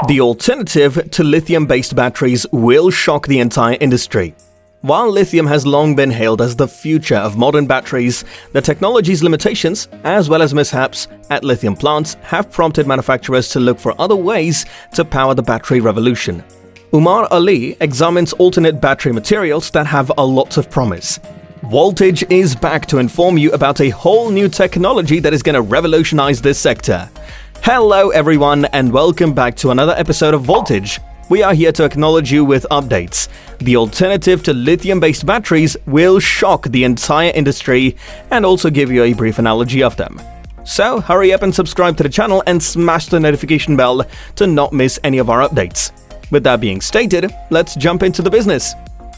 The alternative to lithium-based batteries will shock the entire industry. While lithium has long been hailed as the future of modern batteries, the technology's limitations, as well as mishaps at lithium plants, have prompted manufacturers to look for other ways to power the battery revolution. Umar Ali examines alternate battery materials that have a lot of promise. Voltage is back to inform you about a whole new technology that is going to revolutionize this sector. Hello everyone and welcome back to another episode of Voltage. We are here to acknowledge you with updates. The alternative to lithium-based batteries will shock the entire industry and also give you a brief analogy of them. So hurry up and subscribe to the channel and smash the notification bell to not miss any of our updates. With that being stated, let's jump into the business.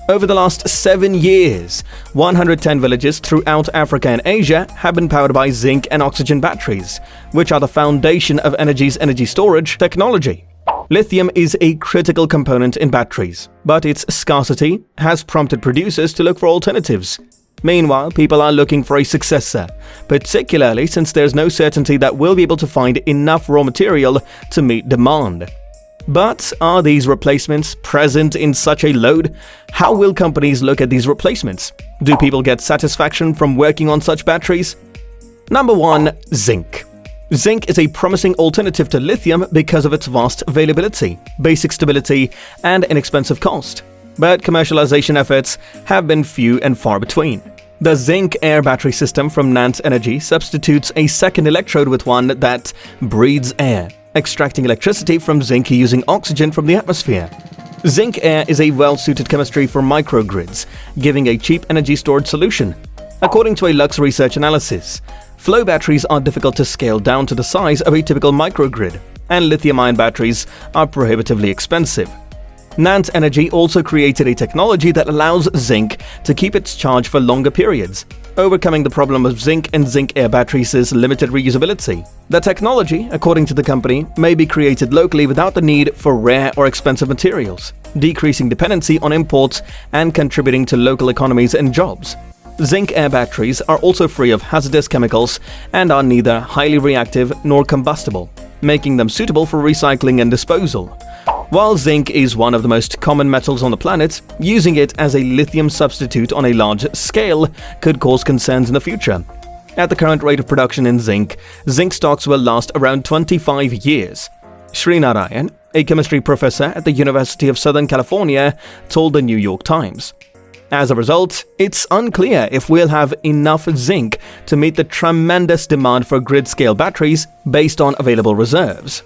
Over the last 7 years, 110 villages throughout Africa and Asia have been powered by zinc and oxygen batteries, which are the foundation of energy storage technology. Lithium is a critical component in batteries, but its scarcity has prompted producers to look for alternatives. Meanwhile, people are looking for a successor, particularly since there's no certainty that we'll be able to find enough raw material to meet demand. But are these replacements present in such a load? How will companies look at these replacements? Do people get satisfaction from working on such batteries? Number 1. Zinc. Zinc is a promising alternative to lithium because of its vast availability, basic stability, and inexpensive cost. But commercialization efforts have been few and far between. The zinc air battery system from Nant Energy substitutes a second electrode with one that breathes air, extracting electricity from zinc using oxygen from the atmosphere. Zinc air is a well-suited chemistry for microgrids, giving a cheap energy storage solution. According to a Lux research analysis, flow batteries are difficult to scale down to the size of a typical microgrid, and lithium-ion batteries are prohibitively expensive. Nant Energy also created a technology that allows zinc to keep its charge for longer periods, overcoming the problem of zinc and zinc air batteries' limited reusability. The technology, according to the company, may be created locally without the need for rare or expensive materials, decreasing dependency on imports and contributing to local economies and jobs. Zinc air batteries are also free of hazardous chemicals and are neither highly reactive nor combustible, making them suitable for recycling and disposal. While zinc is one of the most common metals on the planet, using it as a lithium substitute on a large scale could cause concerns in the future. At the current rate of production in zinc stocks will last around 25 years. Srinarayan, a chemistry professor at the University of Southern California, told the New York Times. As a result, it's unclear if we'll have enough zinc to meet the tremendous demand for grid-scale batteries based on available reserves.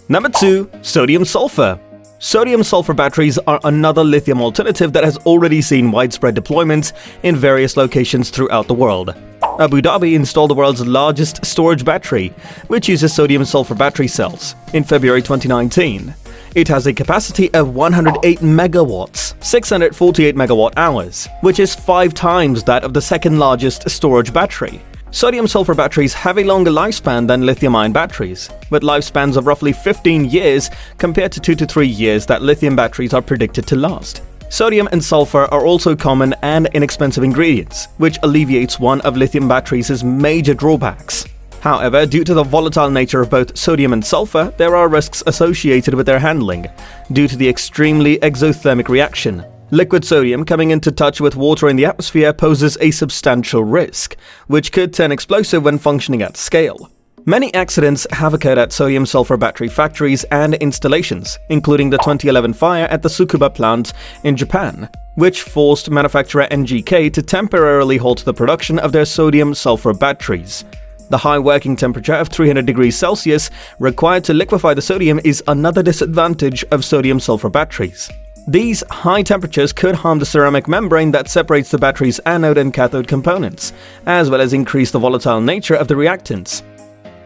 Number 2. Sodium-sulfur. Sodium-sulfur batteries are another lithium alternative that has already seen widespread deployments in various locations throughout the world. Abu Dhabi installed the world's largest storage battery, which uses sodium-sulfur battery cells, in February 2019. It has a capacity of 108 megawatts, 648 megawatt hours, which is 5 times that of the second largest storage battery. Sodium-sulfur batteries have a longer lifespan than lithium-ion batteries, with lifespans of roughly 15 years compared to 2 to 3 years that lithium batteries are predicted to last. Sodium and sulfur are also common and inexpensive ingredients, which alleviates one of lithium batteries' major drawbacks. However, due to the volatile nature of both sodium and sulfur, there are risks associated with their handling, due to the extremely exothermic reaction. Liquid sodium coming into touch with water in the atmosphere poses a substantial risk, which could turn explosive when functioning at scale. Many accidents have occurred at sodium-sulfur battery factories and installations, including the 2011 fire at the Tsukuba plant in Japan, which forced manufacturer NGK to temporarily halt the production of their sodium-sulfur batteries. The high working temperature of 300 degrees Celsius required to liquefy the sodium is another disadvantage of sodium-sulfur batteries. These high temperatures could harm the ceramic membrane that separates the battery's anode and cathode components, as well as increase the volatile nature of the reactants.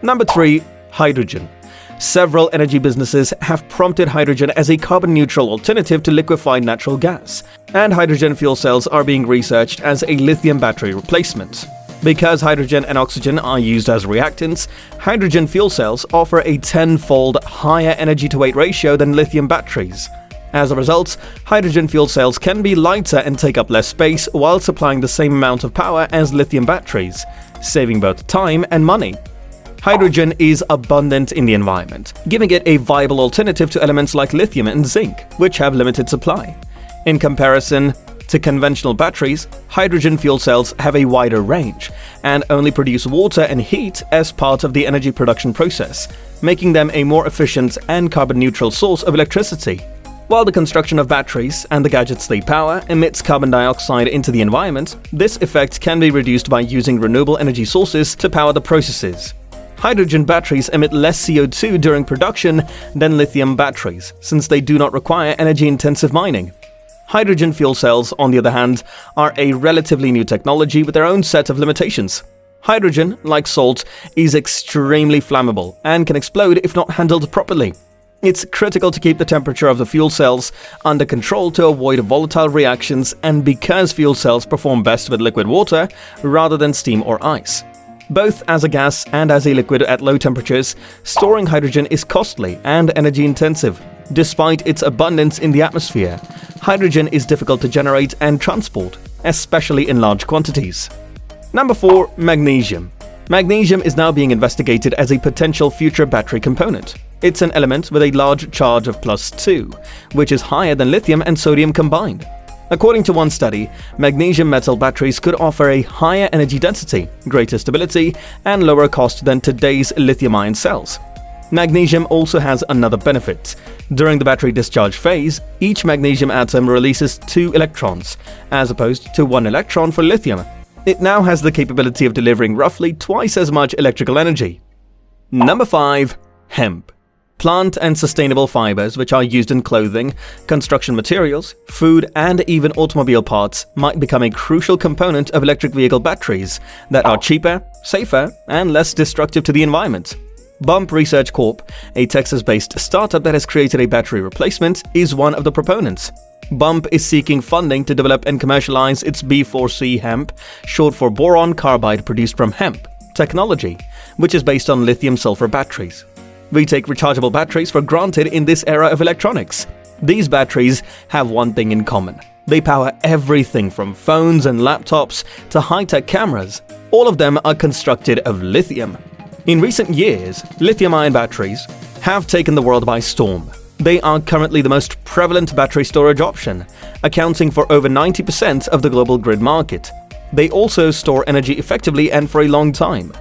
Number 3. Hydrogen. Several energy businesses have prompted hydrogen as a carbon-neutral alternative to liquefied natural gas, and hydrogen fuel cells are being researched as a lithium battery replacement. Because hydrogen and oxygen are used as reactants, hydrogen fuel cells offer a 10-fold higher energy-to-weight ratio than lithium batteries. As a result, hydrogen fuel cells can be lighter and take up less space while supplying the same amount of power as lithium batteries, saving both time and money. Hydrogen is abundant in the environment, giving it a viable alternative to elements like lithium and zinc, which have limited supply. In comparison to conventional batteries, hydrogen fuel cells have a wider range and only produce water and heat as part of the energy production process, making them a more efficient and carbon-neutral source of electricity. While the construction of batteries and the gadgets they power emits carbon dioxide into the environment, this effect can be reduced by using renewable energy sources to power the processes. Hydrogen batteries emit less CO2 during production than lithium batteries, since they do not require energy-intensive mining. Hydrogen fuel cells, on the other hand, are a relatively new technology with their own set of limitations. Hydrogen, like salt, is extremely flammable and can explode if not handled properly. It's critical to keep the temperature of the fuel cells under control to avoid volatile reactions, and because fuel cells perform best with liquid water rather than steam or ice. Both as a gas and as a liquid at low temperatures, storing hydrogen is costly and energy-intensive. Despite its abundance in the atmosphere, hydrogen is difficult to generate and transport, especially in large quantities. Number 4. Magnesium. Magnesium is now being investigated as a potential future battery component. It's an element with a large charge of +2, which is higher than lithium and sodium combined. According to one study, magnesium metal batteries could offer a higher energy density, greater stability, and lower cost than today's lithium-ion cells. Magnesium also has another benefit. During the battery discharge phase, each magnesium atom releases 2 electrons, as opposed to 1 electron for lithium. It now has the capability of delivering roughly twice as much electrical energy. Number 5. Hemp. Plant and sustainable fibers, which are used in clothing, construction materials, food, and even automobile parts, might become a crucial component of electric vehicle batteries that are cheaper, safer, and less destructive to the environment. Bump Research Corp., a Texas-based startup that has created a battery replacement, is one of the proponents. Bump is seeking funding to develop and commercialize its B4C hemp, short for boron carbide produced from hemp, technology, which is based on lithium-sulfur batteries. We take rechargeable batteries for granted in this era of electronics. These batteries have one thing in common. They power everything from phones and laptops to high-tech cameras. All of them are constructed of lithium. In recent years, lithium-ion batteries have taken the world by storm. They are currently the most prevalent battery storage option, accounting for over 90% of the global grid market. They also store energy effectively and for a long time.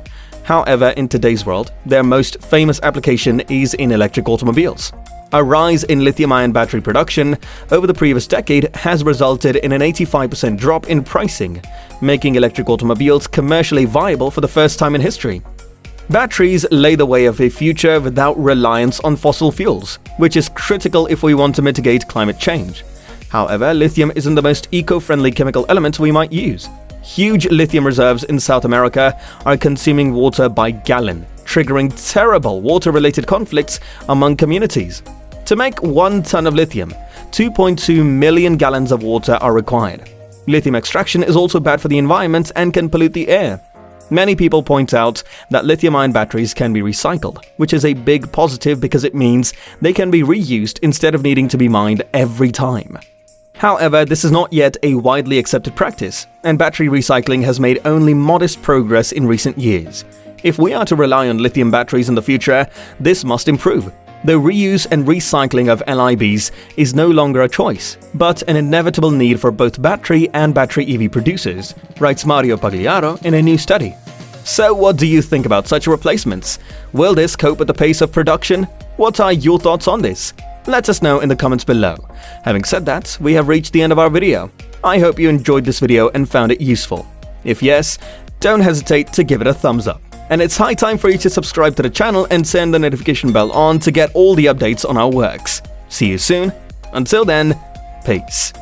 However, in today's world, their most famous application is in electric automobiles. A rise in lithium-ion battery production over the previous decade has resulted in an 85% drop in pricing, making electric automobiles commercially viable for the first time in history. Batteries lay the way of a future without reliance on fossil fuels, which is critical if we want to mitigate climate change. However, lithium isn't the most eco-friendly chemical element we might use. Huge lithium reserves in South America are consuming water by gallon, triggering terrible water-related conflicts among communities. To make 1 ton of lithium, 2.2 million gallons of water are required. Lithium extraction is also bad for the environment and can pollute the air. Many people point out that lithium-ion batteries can be recycled, which is a big positive because it means they can be reused instead of needing to be mined every time. However, this is not yet a widely accepted practice, and battery recycling has made only modest progress in recent years. If we are to rely on lithium batteries in the future, this must improve. The reuse and recycling of LIBs is no longer a choice, but an inevitable need for both battery and battery EV producers, writes Mario Pagliaro in a new study. So what do you think about such replacements? Will this cope with the pace of production? What are your thoughts on this? Let us know in the comments below. Having said that, we have reached the end of our video. I hope you enjoyed this video and found it useful. If yes, don't hesitate to give it a thumbs up. And it's high time for you to subscribe to the channel and turn the notification bell on to get all the updates on our works. See you soon. Until then, peace.